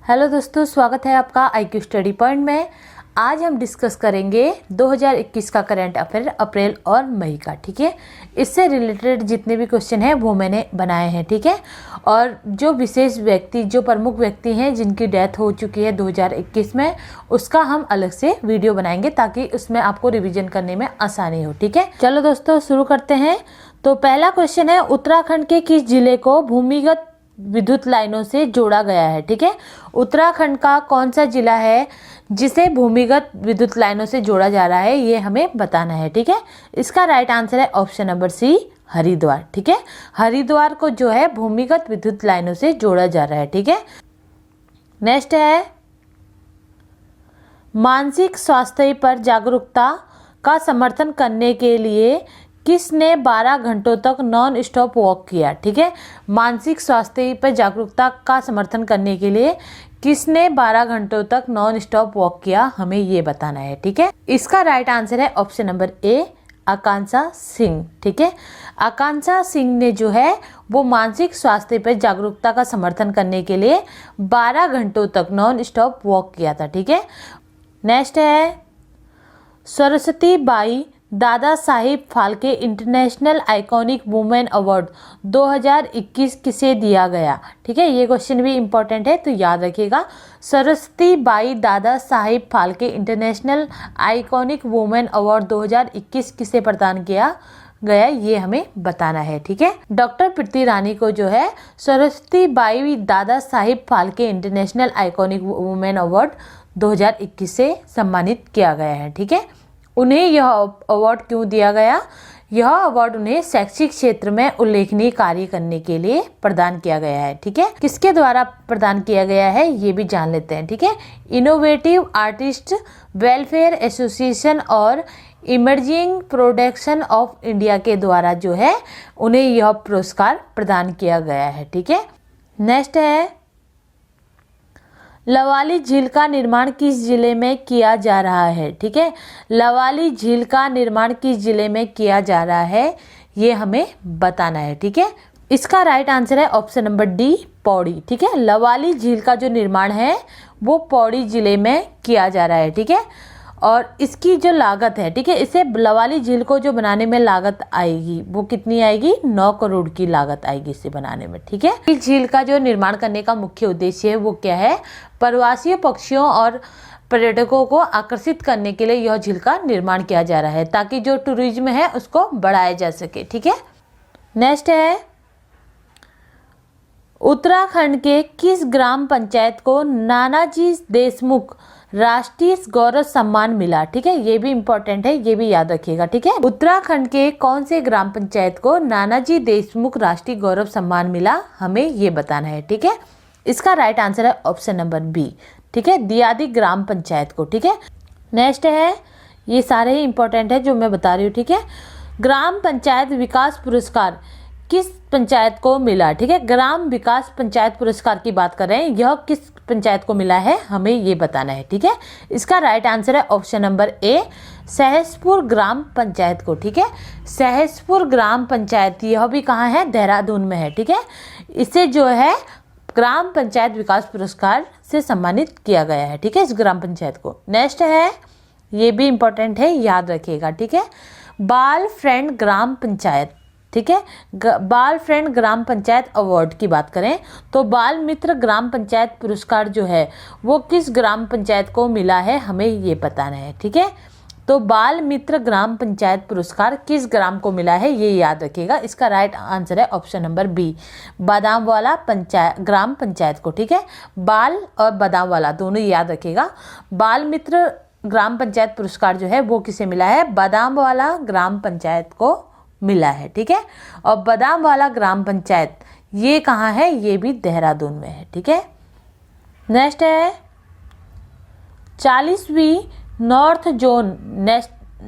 Hello दोस्तों, स्वागत है आपका IQ स्टडी पॉइंट में। आज हम डिस्कस करेंगे 2021 का करंट अफेयर अप्रैल और मई का। ठीक है, इससे रिलेटेड जितने भी क्वेश्चन हैं वो मैंने बनाए हैं। ठीक है, और जो विशेष व्यक्ति, जो प्रमुख व्यक्ति हैं जिनकी डेथ हो चुकी है 2021 में, उसका हम अलग से वीडियो बनाएंगे ताकि उसमें आपको रिविजन करने में आसानी हो। ठीक है, चलो दोस्तों शुरू करते हैं। तो पहला क्वेश्चन है, उत्तराखंड के किस जिले को भूमिगत विद्युत लाइनों से जोड़ा गया है? ठीक है, उत्तराखंड का कौन सा जिला है जिसे भूमिगत विद्युत लाइनों से जोड़ा जा रहा है, ये हमें बताना है। ठीक है, इसका राइट आंसर है ऑप्शन नंबर सी, हरिद्वार। ठीक है, हरिद्वार को जो है भूमिगत विद्युत लाइनों से जोड़ा जा रहा है। ठीक है, नेक्स्ट है, मानसिक स्वास्थ्य पर जागरूकता का समर्थन करने के लिए किसने 12 घंटों तक नॉन स्टॉप वॉक किया? ठीक है, मानसिक स्वास्थ्य पर जागरूकता का समर्थन करने के लिए किसने 12 घंटों तक नॉन स्टॉप वॉक किया, हमें ये बताना है। ठीक है, इसका राइट आंसर है option number A, Akanksha Singh. ठीक है, आकांक्षा सिंह ने जो है वो मानसिक स्वास्थ्य पर जागरूकता का समर्थन करने के लिए 12 घंटों तक नॉन स्टॉप वॉक किया था। ठीक है, नेक्स्ट है, सरस्वती बाई दादा Sahib Phalke international iconic women award 2021 किसे दिया गया? ठीक है, ये क्वेश्चन भी इम्पोर्टेंट है तो याद रखिएगा। सरस्वती बाई दादा Sahib Phalke international iconic women award 2021 किसे प्रदान किया गया, ये हमें बताना है। ठीक है, डॉक्टर प्रीति रानी को जो है सरस्वती बाई दादा Sahib Phalke international iconic women award 2021 से सम्मानित किया गया है। ठीक है, उन्हें यह अवार्ड क्यों दिया गया? यह अवार्ड उन्हें शैक्षिक क्षेत्र में उल्लेखनीय कार्य करने के लिए प्रदान किया गया है। ठीक है, किसके द्वारा प्रदान किया गया है ये भी जान लेते हैं। ठीक है, इनोवेटिव आर्टिस्ट वेलफेयर एसोसिएशन और इमर्जिंग प्रोडक्शन ऑफ इंडिया के द्वारा जो है उन्हें यह पुरस्कार प्रदान किया गया है। ठीक है, नेक्स्ट है, लवाली झील का निर्माण किस जिले में किया जा रहा है? ठीक है, लवाली झील का निर्माण किस जिले में किया जा रहा है ये हमें बताना है। ठीक है, इसका राइट आंसर है ऑप्शन नंबर डी, पौड़ी। ठीक है, लवाली झील का जो निर्माण है वो पौड़ी जिले में किया जा रहा है। ठीक है, और इसकी जो लागत है, ठीक है, इसे लवाली झील को जो बनाने में लागत आएगी वो कितनी आएगी? 9 करोड़ की लागत आएगी इसे बनाने में। ठीक है, इस झील का जो निर्माण करने का मुख्य उद्देश्य है वो क्या है? प्रवासी पक्षियों और पर्यटकों को आकर्षित करने के लिए यह झील का निर्माण किया जा रहा है ताकि जो टूरिज्म है उसको बढ़ाया जा सके। ठीक है, नेक्स्ट है, उत्तराखंड के किस ग्राम पंचायत को नानाजी देशमुख राष्ट्रीय गौरव सम्मान मिला? ठीक है, ये भी इंपॉर्टेंट है, ये भी याद रखिएगा। ठीक है, उत्तराखंड के कौन से ग्राम पंचायत को नानाजी देशमुख राष्ट्रीय गौरव सम्मान मिला, हमें ये बताना है। ठीक है, इसका राइट आंसर है ऑप्शन नंबर बी। ठीक है, दियादी ग्राम पंचायत को। ठीक है, नेक्स्ट है, ये सारे ही इंपॉर्टेंट है जो मैं बता रही हूँ। ठीक है, ग्राम पंचायत विकास पुरस्कार किस पंचायत को मिला? ठीक है, ग्राम विकास पंचायत पुरस्कार की बात कर रहे हैं, यह किस पंचायत को मिला है हमें ये बताना है। ठीक है, इसका राइट आंसर है ऑप्शन नंबर ए, सहसपुर ग्राम पंचायत को। ठीक है, सहसपुर ग्राम पंचायत यह भी कहाँ है? देहरादून में है। ठीक है, इसे जो है ग्राम पंचायत विकास पुरस्कार से सम्मानित किया गया है। ठीक है, इस ग्राम पंचायत को। नेक्स्ट है, ये भी इंपॉर्टेंट है, याद रखिएगा। ठीक है, बाल फ्रेंड ग्राम पंचायत। ठीक है, बाल फ्रेंड ग्राम पंचायत अवार्ड की बात करें तो बाल मित्र ग्राम पंचायत पुरस्कार जो है वो किस ग्राम पंचायत को मिला है, हमें ये बताना है। ठीक है, तो बाल मित्र ग्राम पंचायत पुरस्कार किस ग्राम को मिला है ये याद रखिएगा। इसका राइट आंसर है ऑप्शन नंबर बी, बादाम वाला पंचायत ग्राम पंचायत को। ठीक है, बाल और बादाम वाला दोनों याद रखिएगा। बाल मित्र ग्राम पंचायत पुरस्कार जो है वो किसे मिला है? बादाम वाला ग्राम पंचायत को मिला है। ठीक है, और बादाम वाला ग्राम पंचायत ये कहाँ है? ये भी देहरादून में है। ठीक है, नेक्स्ट है, 40वीं नॉर्थ जोन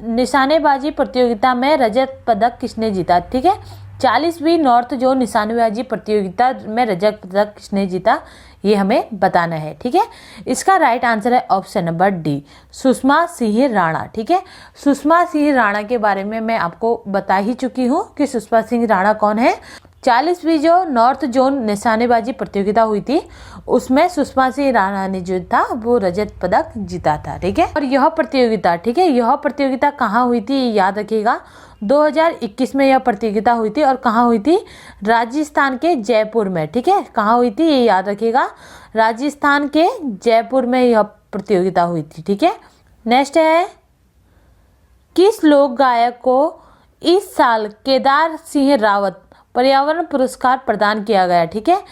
निशानेबाजी प्रतियोगिता में रजत पदक किसने जीता? ठीक है, 40वीं नॉर्थ जोन निशानेबाजी प्रतियोगिता में रजत पदक किसने जीता ये हमें बताना है। ठीक है, इसका राइट आंसर है option number D, Sushma Singh Rana. ठीक है, सुषमा सिंह राणा के बारे में मैं आपको बता ही चुकी हूँ कि सुषमा सिंह राणा कौन है। 40वीं जो नॉर्थ जोन निशानेबाजी प्रतियोगिता हुई थी उसमें सुषमा सिंह राणा ने जो था वो रजत पदक जीता था। ठीक है, और यह प्रतियोगिता, ठीक है, यह प्रतियोगिता कहाँ हुई थी ये याद रखिएगा। 2021 में यह प्रतियोगिता हुई थी और कहाँ हुई थी? राजस्थान के जयपुर में। ठीक है, कहाँ हुई थी ये याद रखिएगा, राजस्थान के जयपुर में यह प्रतियोगिता हुई थी। ठीक है, नेक्स्ट है, किस लोक गायक को इस साल केदार सिंह रावत पर्यावरण पुरस्कार प्रदान किया गया? ठीक है,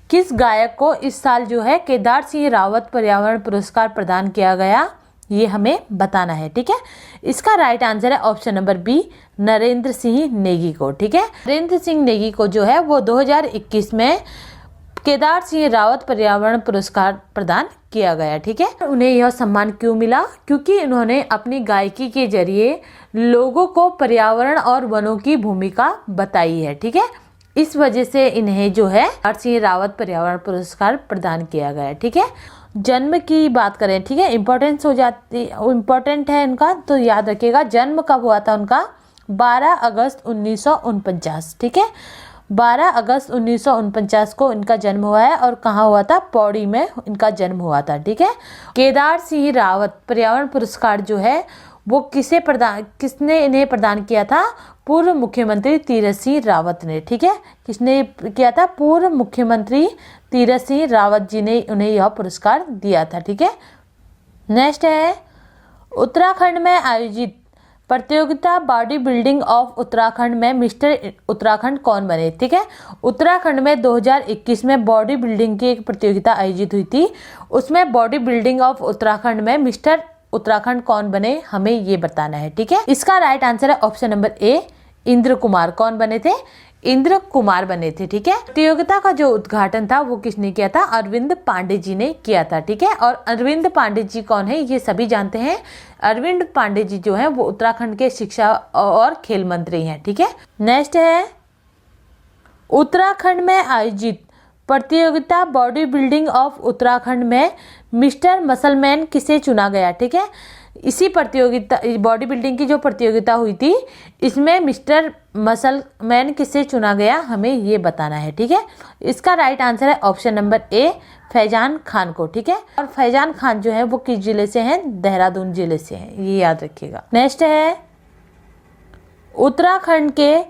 किस गायक को इस साल जो है केदार सिंह रावत पर्यावरण पुरस्कार प्रदान किया गया, ये हमें बताना है। ठीक है, इसका राइट आंसर है option number B, Narendra Singh Negi को। ठीक है, नरेंद्र सिंह नेगी को जो है वो 2021 में केदार सिंह रावत पर्यावरण पुरस्कार प्रदान किया गया। ठीक है, उन्हें यह सम्मान क्यों मिला? क्योंकि उन्होंने अपनी गायकी के जरिए लोगों को पर्यावरण और वनों की भूमिका बताई है। ठीक है, इस वजह से इन्हें जो है केदार सिंह रावत पर्यावरण पुरस्कार प्रदान किया गया। ठीक है, जन्म की बात करें, ठीक है, इम्पोर्टेंट है इनका, तो याद रखिएगा जन्म कब हुआ था उनका? 12 अगस्त 1949। ठीक है, 12 अगस्त 1949 को इनका जन्म हुआ है और कहाँ हुआ था? पौड़ी में इनका जन्म हुआ था। ठीक है, केदार सिंह रावत पर्यावरण पुरस्कार जो है वो किसने इन्हें प्रदान किया था? पूर्व मुख्यमंत्री तीरथ सिंह रावत ने। ठीक है, किसने किया था? पूर्व मुख्यमंत्री तीरथ सिंह रावत जी ने उन्हें यह पुरस्कार दिया था। ठीक है, नेक्स्ट है, उत्तराखंड में आयोजित प्रतियोगिता बॉडी बिल्डिंग ऑफ उत्तराखंड में मिस्टर उत्तराखंड कौन बने? ठीक है, उत्तराखंड में 2021 में बॉडी बिल्डिंग की एक प्रतियोगिता आयोजित हुई थी, उसमें बॉडी बिल्डिंग ऑफ उत्तराखंड में मिस्टर उत्तराखंड कौन बने, हमें ये बताना है। ठीक है, इसका राइट आंसर है option number A, Indra Kumar. कौन बने थे? इंद्र कुमार बने थे। ठीक है, प्रतियोगिता का जो उद्घाटन था वो किसने किया था? अरविंद पांडे जी ने किया था। ठीक है, और अरविंद पांडे जी कौन है ये सभी जानते हैं। अरविंद पांडे जी जो है वो उत्तराखंड के शिक्षा और खेल मंत्री हैं। ठीक है, नेक्स्ट है, उत्तराखंड में आयोजित प्रतियोगिता बॉडी बिल्डिंग ऑफ उत्तराखंड में मिस्टर मसलमैन किसे चुना गया? ठीक है, इसी प्रतियोगिता बॉडी बिल्डिंग की जो प्रतियोगिता हुई थी इसमें मिस्टर मसलमैन किसे चुना गया, हमें ये बताना है। ठीक है, इसका राइट आंसर है option number A, Faizan Khan को। ठीक है, और फैजान खान जो है वो किस जिले से हैं? देहरादून जिले से हैं, ये याद रखिएगा। नेक्स्ट है, उत्तराखंड के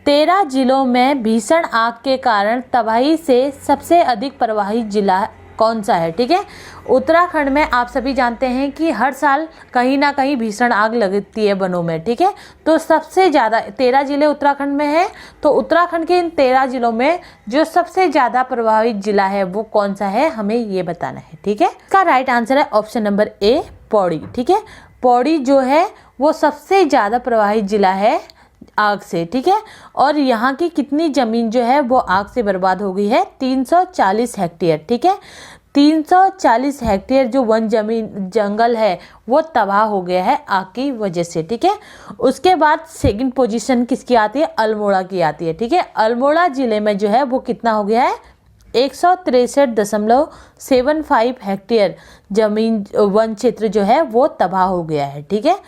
13 जिलों में भीषण आग के कारण तबाही से सबसे अधिक प्रभावित जिला कौन सा है? ठीक है, उत्तराखंड में आप सभी जानते हैं कि हर साल कहीं ना कहीं भीषण आग लगती है वनों में। ठीक है, तो सबसे ज़्यादा 13 जिले उत्तराखंड में हैं, तो उत्तराखंड के इन 13 जिलों में जो सबसे ज़्यादा प्रभावित जिला है वो कौन सा है, हमें ये बताना है। ठीक है, इसका राइट आंसर है ऑप्शन नंबर ए, पौड़ी। ठीक है, पौड़ी जो है वो सबसे ज़्यादा प्रभावित जिला है आग से। ठीक है, और यहाँ की कितनी ज़मीन जो है वो आग से बर्बाद हो गई है? 340 हेक्टेयर। ठीक है, 340 हेक्टेयर जो वन जंगल है वो तबाह हो गया है आग की वजह से। ठीक है, उसके बाद सेकंड पोजीशन किसकी आती है? अल्मोड़ा की आती है। ठीक है, अल्मोड़ा जिले में जो है वो कितना हो गया है? 163.75 हेक्टेयर जमीन वन क्षेत्र जो है वो तबाह हो गया है। ठीक है,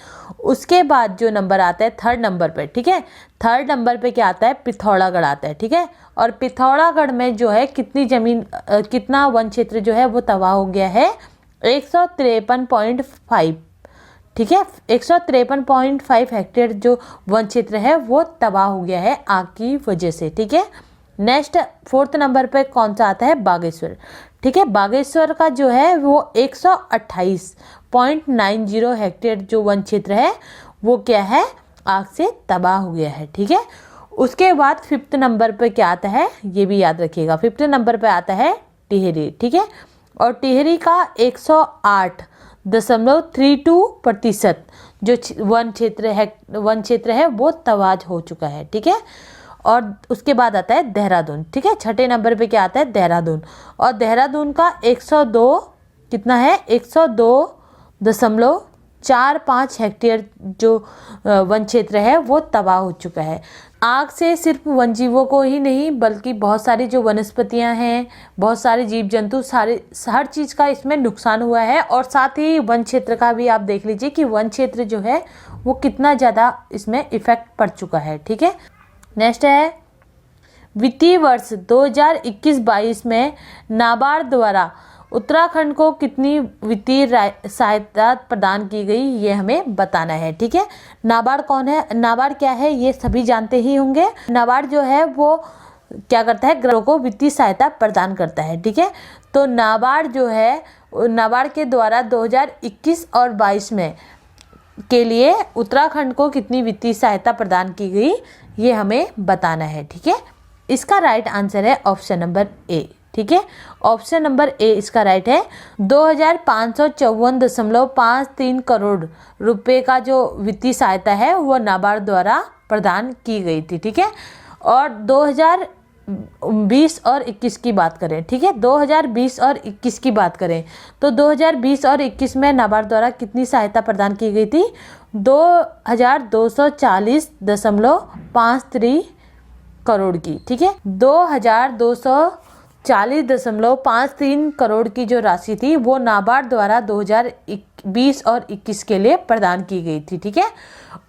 उसके बाद जो नंबर आता है थर्ड नंबर पे, ठीक है, थर्ड नंबर पे क्या आता है? पिथौरागढ़ आता है। ठीक है, और पिथौरागढ़ में जो है कितनी जमीन कितना वन क्षेत्र जो है वो तबाह हो गया है? 153.5। ठीक है, 153.5 हेक्टेयर जो वन क्षेत्र है वो तबाह हो गया है आग की वजह से। ठीक है, नेक्स्ट फोर्थ नंबर पे कौन सा आता है? बागेश्वर। ठीक है, बागेश्वर का जो है वो 128.90 हेक्टेयर जो वन क्षेत्र है वो क्या है? आग से तबाह हो गया है। ठीक है, उसके बाद फिफ्थ नंबर पे क्या आता है ये भी याद रखिएगा। फिफ्थ नंबर पे आता है टिहरी। ठीक है, और टिहरी का 108.32% जो वन क्षेत्र है वो तबाह हो चुका है। ठीक है, और उसके बाद आता है देहरादून। ठीक है, छठे नंबर पे क्या आता है? देहरादून, और देहरादून का 102 कितना है? 102.45 हेक्टेयर जो वन क्षेत्र है वो तबाह हो चुका है। आग से सिर्फ वन जीवों को ही नहीं बल्कि बहुत सारी जो वनस्पतियां हैं, बहुत सारे जीव जंतु, हर चीज़ का इसमें नुकसान हुआ है। और साथ ही वन क्षेत्र का भी आप देख लीजिए कि वन क्षेत्र जो है वो कितना ज़्यादा इसमें इफेक्ट पड़ चुका है। ठीक है, नेक्स्ट है, वित्तीय वर्ष 2021-22 में नाबार्ड द्वारा उत्तराखंड को कितनी वित्तीय सहायता प्रदान की गई, ये हमें बताना है। ठीक है, नाबार्ड कौन है, नाबार्ड क्या है, ये सभी जानते ही होंगे। नाबार्ड जो है वो क्या करता है, ग्रामीणों को वित्तीय सहायता प्रदान करता है। ठीक है, तो नाबार्ड जो है, नाबार्ड के द्वारा 2021 और 22 में के लिए उत्तराखंड को कितनी वित्तीय सहायता प्रदान की गई, ये हमें बताना है। ठीक है, इसका राइट आंसर है ऑप्शन नंबर ए। ठीक है, ऑप्शन नंबर ए इसका राइट है। 2554.53 करोड़ रुपए का जो वित्तीय सहायता है वो नाबार्ड द्वारा प्रदान की गई थी। ठीक है, और 2020 और 21 की बात करें, ठीक है, 2020 और 21 की बात करें तो 2020 और 21 में नाबार्ड द्वारा कितनी सहायता प्रदान की गई थी, 2240.53 करोड़ की। ठीक है, 2240.53 करोड़ की जो राशि थी वो नाबार्ड द्वारा 2020 और 21 के लिए प्रदान की गई थी। ठीक है,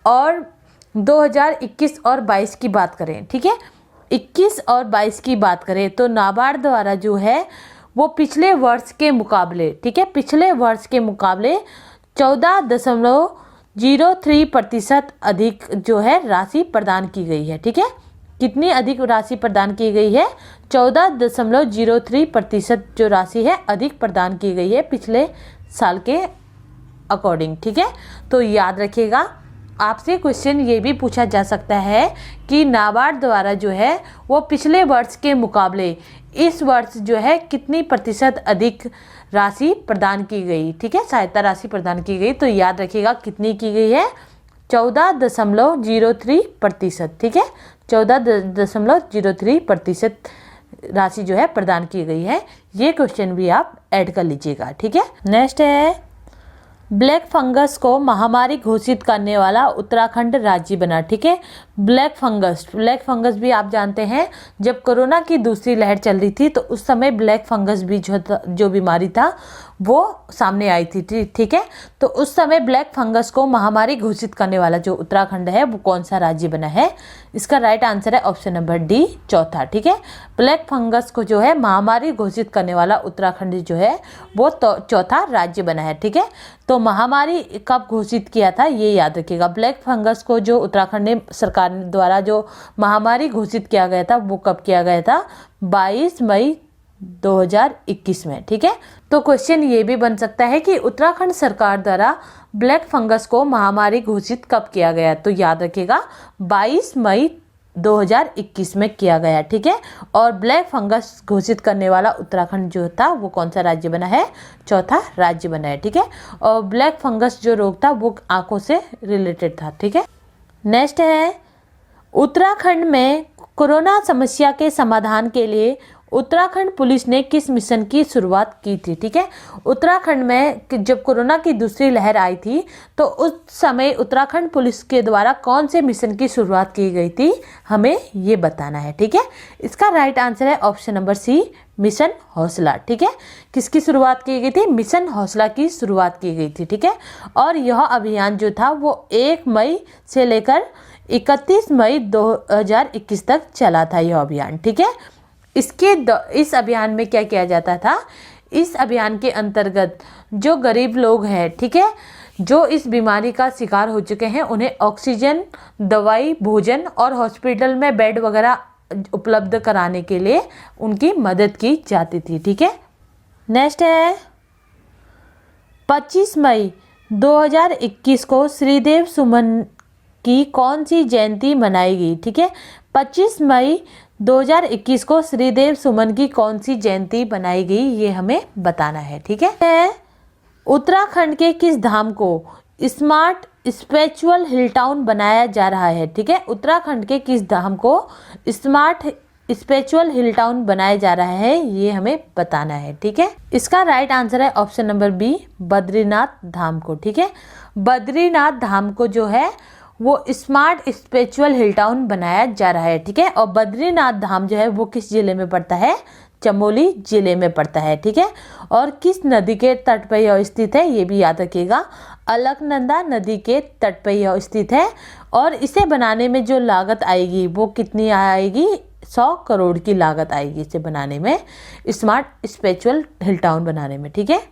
और 2021 और 22 की बात करें, ठीक है, 21 और 22 की बात करें तो नाबार्ड द्वारा जो है वो पिछले वर्ष के मुकाबले, ठीक है, पिछले वर्ष के मुकाबले 14.03% अधिक जो है राशि प्रदान की गई है। ठीक है, कितनी अधिक राशि प्रदान की गई है, 14.03% जो राशि है अधिक प्रदान की गई है पिछले साल के अकॉर्डिंग। ठीक है, तो याद रखिएगा, आपसे क्वेश्चन ये भी पूछा जा सकता है कि नाबार्ड द्वारा जो है वो पिछले वर्ष के मुकाबले इस वर्ष जो है कितनी प्रतिशत अधिक राशि प्रदान की गई। ठीक है, सहायता राशि प्रदान की गई, तो याद रखिएगा कितनी की गई है, 14.03%। ठीक है, 14.03% राशि जो है प्रदान की गई है। ये क्वेश्चन भी आप ऐड कर लीजिएगा। ठीक है, नेक्स्ट है, ब्लैक फंगस को महामारी घोषित करने वाला उत्तराखंड राज्य बना। ठीक है, ब्लैक फंगस भी आप जानते हैं, जब कोरोना की दूसरी लहर चल रही थी तो उस समय ब्लैक फंगस भी जो बीमारी था वो सामने आई थी। ठीक है, तो उस समय ब्लैक फंगस को महामारी घोषित करने वाला जो उत्तराखंड है वो कौन सा राज्य बना है, इसका राइट आंसर है ऑप्शन नंबर डी, चौथा। ठीक है, ब्लैक फंगस को जो है महामारी घोषित करने वाला उत्तराखंड जो है वो चौथा राज्य बना है। ठीक है, तो महामारी कब घोषित किया था ये याद रखिएगा। ब्लैक फंगस को जो उत्तराखंड ने सरकार द्वारा जो महामारी घोषित किया गया था वो कब किया गया था, 22 मई 2021 में। ठीक है, तो क्वेश्चन ये भी बन सकता है कि उत्तराखंड सरकार द्वारा ब्लैक फंगस को महामारी घोषित कब किया गया, तो याद रखिएगा 22 मई 2021 में किया गया। ठीक है, और ब्लैक फंगस घोषित करने वाला उत्तराखंड जो था वो कौन सा राज्य बना है, चौथा राज्य बना है। ठीक है, और ब्लैक फंगस जो रोग था वो आंखों से रिलेटेड था। ठीक है, नेक्स्ट है, उत्तराखंड में कोरोना समस्या के समाधान के लिए उत्तराखंड पुलिस ने किस मिशन की शुरुआत की थी। ठीक है, उत्तराखंड में जब कोरोना की दूसरी लहर आई थी तो उस समय उत्तराखंड पुलिस के द्वारा कौन से मिशन की शुरुआत की गई थी, हमें ये बताना है। ठीक है, इसका राइट आंसर है ऑप्शन नंबर सी, मिशन हौसला। ठीक है, किसकी शुरुआत की गई थी, मिशन हौसला की शुरुआत की गई थी। ठीक है, और यह अभियान जो था वो 1 मई से लेकर 31 मई 2021 तक चला था यह अभियान। ठीक है, इस अभियान में क्या किया जाता था, इस अभियान के अंतर्गत जो गरीब लोग हैं, ठीक है, जो इस बीमारी का शिकार हो चुके हैं, उन्हें ऑक्सीजन, दवाई, भोजन और हॉस्पिटल में बेड वगैरह उपलब्ध कराने के लिए उनकी मदद की जाती थी। ठीक है, नेक्स्ट है, 25 मई 2021 को श्रीदेव सुमन की कौन सी जयंती मनाई गई। ठीक है, 25 मई 2021 को श्रीदेव सुमन की कौन सी जयंती बनाई गई, ये हमें बताना है। ठीक है, उत्तराखंड के किस धाम को स्मार्ट स्पिरिचुअल हिल टाउन बनाया जा रहा है। ठीक है, उत्तराखंड के किस धाम को स्मार्ट स्पिरिचुअल हिल टाउन बनाया जा रहा है, ये हमें बताना है। ठीक है, इसका राइट आंसर है ऑप्शन नंबर बी, बद्रीनाथ धाम को। ठीक है, बद्रीनाथ धाम को जो है वो स्मार्ट स्पिरिचुअल हिल टाउन बनाया जा रहा है। ठीक है, और बद्रीनाथ धाम जो है वो किस जिले में पड़ता है, चमोली जिले में पड़ता है। ठीक है, और किस नदी के तट पर यह स्थित है, ये भी याद रखिएगा, अलकनंदा नदी के तट पर यह स्थित है। और इसे बनाने में जो लागत आएगी वो कितनी आएगी, 100 करोड़ की लागत आएगी इसे बनाने में, स्मार्ट स्पिरिचुअल हिल टाउन बनाने में। ठीक है,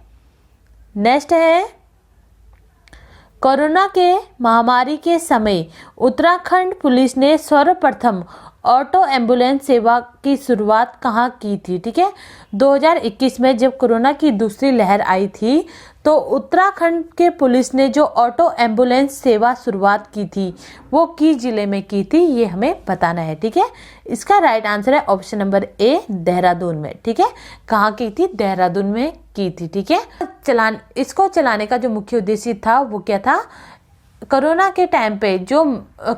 नेक्स्ट है, कोरोना के महामारी के समय उत्तराखंड पुलिस ने सर्वप्रथम ऑटो एम्बुलेंस सेवा की शुरुआत कहाँ की थी? ठीक है, 2021 में जब कोरोना की दूसरी लहर आई थी तो उत्तराखंड के पुलिस ने जो ऑटो एम्बुलेंस सेवा शुरुआत की थी वो किस जिले में की थी, ये हमें बताना है। ठीक है, इसका राइट आंसर है ऑप्शन नंबर ए, देहरादून में। ठीक है, कहाँ की थी? देहरादून में की थी। ठीक है, इसको चलाने का जो मुख्य उद्देश्य था वो क्या था? कोरोना के टाइम पे जो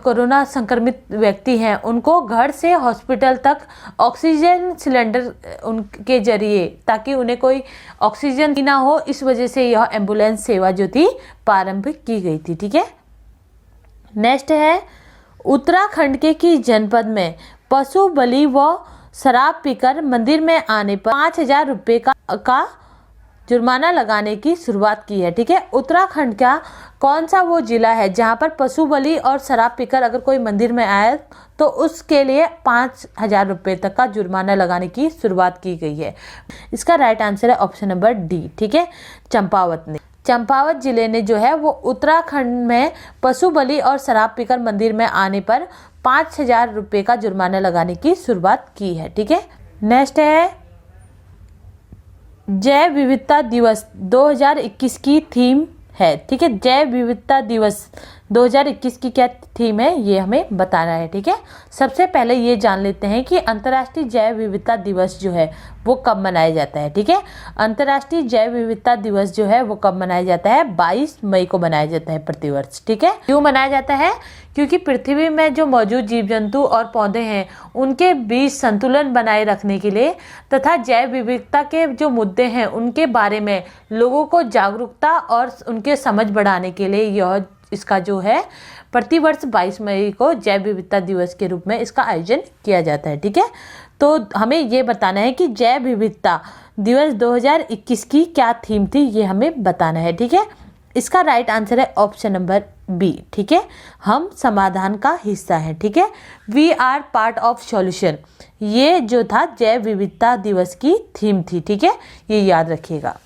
कोरोना संक्रमित व्यक्ति हैं उनको घर से हॉस्पिटल तक ऑक्सीजन सिलेंडर उनके जरिए, ताकि उन्हें कोई ऑक्सीजन ना हो, इस वजह से यह एम्बुलेंस सेवा जो थी प्रारंभ की गई थी। ठीक है, नेक्स्ट है, उत्तराखंड के किस जनपद में पशु बलि व शराब पीकर मंदिर में आने पर 5,000 रुपये का जुर्माना लगाने की शुरुआत की है? ठीक है, उत्तराखंड का कौन सा वो जिला है जहां पर पशु बलि और शराब पीकर अगर कोई मंदिर में आए तो उसके लिए 5,000 रुपये तक का जुर्माना लगाने की शुरुआत की गई है? इसका राइट आंसर है ऑप्शन नंबर डी। ठीक है, चंपावत ने, चंपावत जिले ने जो है वो उत्तराखंड में पशु बलि और शराब पीकर मंदिर में आने पर 5,000 रुपये का जुर्माना लगाने की शुरुआत की है। ठीक है, नेक्स्ट है, जैव विविधता दिवस 2021 की थीम है। ठीक है, जैव विविधता दिवस 2021 की क्या थीम है ये हमें बताना है। ठीक है, सबसे पहले ये जान लेते हैं कि अंतर्राष्ट्रीय जैव विविधता दिवस जो है वो कब मनाया जाता है। ठीक है, अंतर्राष्ट्रीय जैव विविधता दिवस जो है वो कब मनाया जाता है? 22 मई को मनाया जाता है प्रतिवर्ष। ठीक है, क्यों मनाया जाता है? क्योंकि पृथ्वी में जो मौजूद जीव जंतु और पौधे हैं उनके बीच संतुलन बनाए रखने के लिए तथा जैव विविधता के जो मुद्दे हैं उनके बारे में लोगों को जागरूकता और उनके समझ बढ़ाने के लिए यह इसका जो है प्रतिवर्ष 22 मई को जैव विविधता दिवस के रूप में इसका आयोजन किया जाता है। ठीक है, तो हमें ये बताना है कि जैव विविधता दिवस 2021 की क्या थीम थी, ये हमें बताना है। ठीक है, इसका राइट आंसर है ऑप्शन नंबर बी। ठीक है, हम समाधान का हिस्सा है। ठीक है, we are part of solution, ये जो था जैव विविधता दिवस की थीम थी। ठीक है, ये याद रखिएगा।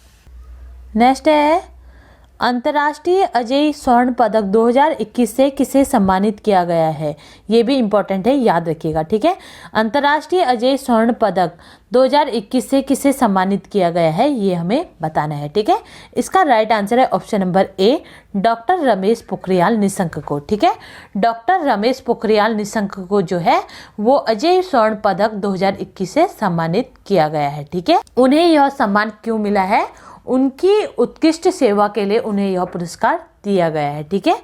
नेक्स्ट है, अंतर्राष्ट्रीय अजय स्वर्ण पदक 2021 से किसे सम्मानित किया गया है? ये भी इम्पोर्टेंट है, याद रखिएगा। ठीक है, अंतर्राष्ट्रीय अजय स्वर्ण पदक 2021 से किसे सम्मानित किया गया है ये हमें बताना है। ठीक है, इसका राइट आंसर है option number A, doctor Ramesh Pokhriyal Nishank को। ठीक है, डॉक्टर रमेश पोखरियाल निशंक को जो है वो अजय स्वर्ण पदक 2021 से सम्मानित किया गया है। ठीक है, उन्हें यह सम्मान क्यों मिला है? उनकी उत्कृष्ट सेवा के लिए उन्हें यह पुरस्कार दिया गया है। ठीक है,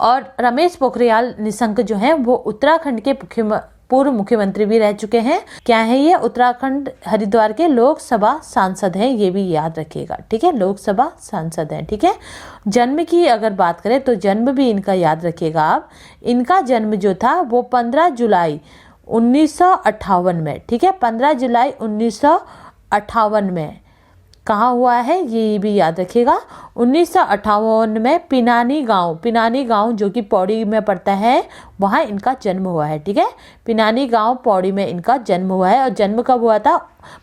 और रमेश पोखरियाल निशंक जो हैं वो उत्तराखंड के पूर्व मुख्यमंत्री भी रह चुके हैं। क्या है ये? उत्तराखंड हरिद्वार के लोकसभा सांसद हैं, ये भी याद रखिएगा। ठीक है, लोकसभा सांसद हैं। ठीक है, जन्म की अगर बात करें तो जन्म भी इनका याद रखिएगा आप। इनका जन्म जो था वो 15 जुलाई 1958 में, ठीक है, 15 जुलाई 1958 में कहाँ हुआ है ये भी याद रखिएगा। 1958 में पिनानी गांव जो कि पौड़ी में पड़ता है वहाँ इनका जन्म हुआ है। ठीक है, पिनानी गांव पौड़ी में इनका जन्म हुआ है और जन्म कब हुआ था?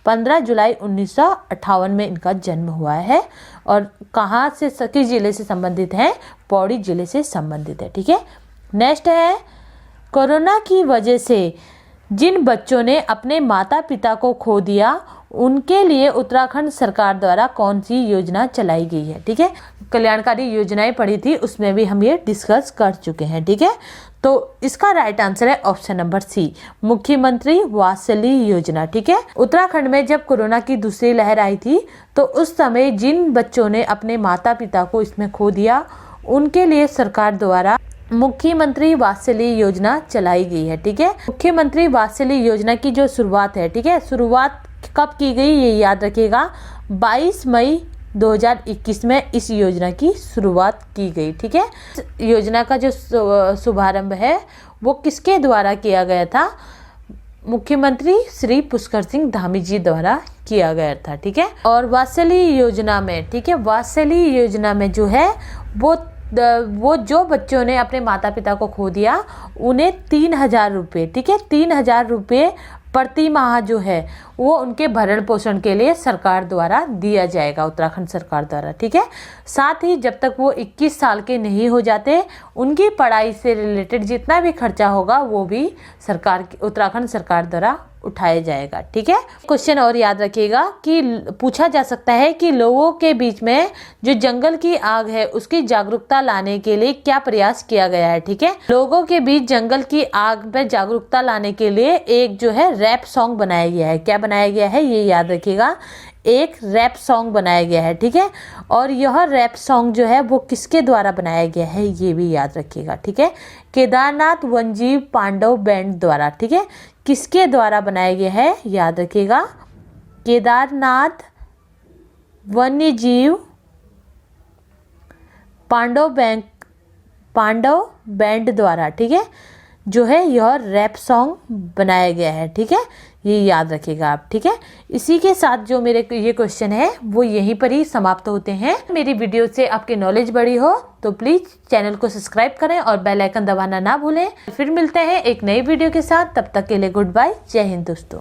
15 जुलाई 1958 में इनका जन्म हुआ है। और कहाँ से, किस जिले से संबंधित है? पौड़ी जिले से संबंधित है। ठीक है, नेक्स्ट है, कोरोना की वजह से जिन बच्चों ने अपने माता पिता को खो दिया उनके लिए उत्तराखंड सरकार द्वारा कौन सी योजना चलाई गई है? ठीक है, कल्याणकारी योजनाएं पड़ी थी उसमें भी हम ये डिस्कस कर चुके हैं। ठीक है, तो इसका राइट आंसर है ऑप्शन नंबर सी, मुख्यमंत्री वात्सल्य योजना। ठीक है, उत्तराखंड में जब कोरोना की दूसरी लहर आई थी तो उस समय जिन बच्चों ने अपने माता पिता को इसमें खो दिया उनके लिए सरकार द्वारा मुख्यमंत्री वात्सल्य योजना चलाई गई है। ठीक है, मुख्यमंत्री वात्सल्य योजना की जो शुरुआत है, ठीक है, शुरुआत कब की गई ये याद रखिएगा। 22 मई 2021 में इस योजना की शुरुआत की गई। ठीक है, योजना का जो शुभारंभ है वो किसके द्वारा किया गया था? मुख्यमंत्री श्री पुष्कर सिंह धामी जी द्वारा किया गया था। ठीक है, और वात्सल्य योजना में, ठीक है, वात्सल्य योजना में जो है वो जो बच्चों ने अपने माता पिता को खो दिया उन्हें 3,000 रुपये, ठीक है, 3,000 रुपये प्रति माह जो है वो उनके भरण पोषण के लिए सरकार द्वारा दिया जाएगा, उत्तराखंड सरकार द्वारा, ठीक है। साथ ही जब तक वो 21 साल के नहीं हो जाते उनकी पढ़ाई से रिलेटेड जितना भी खर्चा होगा वो भी उत्तराखंड सरकार द्वारा उठाया जाएगा, ठीक है। क्वेश्चन और याद रखिएगा कि पूछा जा सकता है कि लोगों के बीच में जो जंगल की आग है उसकी जागरूकता लाने के लिए क्या प्रयास किया गया है, ठीक है। लोगों के बीच जंगल की आग पर जागरूकता लाने के लिए एक जो है रैप सॉन्ग बनाया गया है। क्या बनाया गया है ये याद रखिएगा, एक रैप सॉन्ग बनाया गया है, ठीक है। और यह रैप सॉन्ग जो है वो किसके द्वारा बनाया गया है ये भी याद रखिएगा, ठीक है। केदारनाथ वन्यजीव पांडव बैंड द्वारा, ठीक है। किसके द्वारा बनाया गया है याद रखिएगा, केदारनाथ वन्यजीव पांडव बैंड द्वारा, ठीक है, जो है यह रैप सॉन्ग बनाया गया है, ठीक है। ये याद रखिएगा आप, ठीक है। इसी के साथ जो मेरे ये क्वेश्चन है वो यहीं पर ही समाप्त होते हैं। मेरी वीडियो से आपकी नॉलेज बढ़ी हो तो प्लीज चैनल को सब्सक्राइब करें और बेल आइकन दबाना ना भूलें। फिर मिलते हैं एक नई वीडियो के साथ, तब तक के लिए गुड बाय, जय हिंद दोस्तों।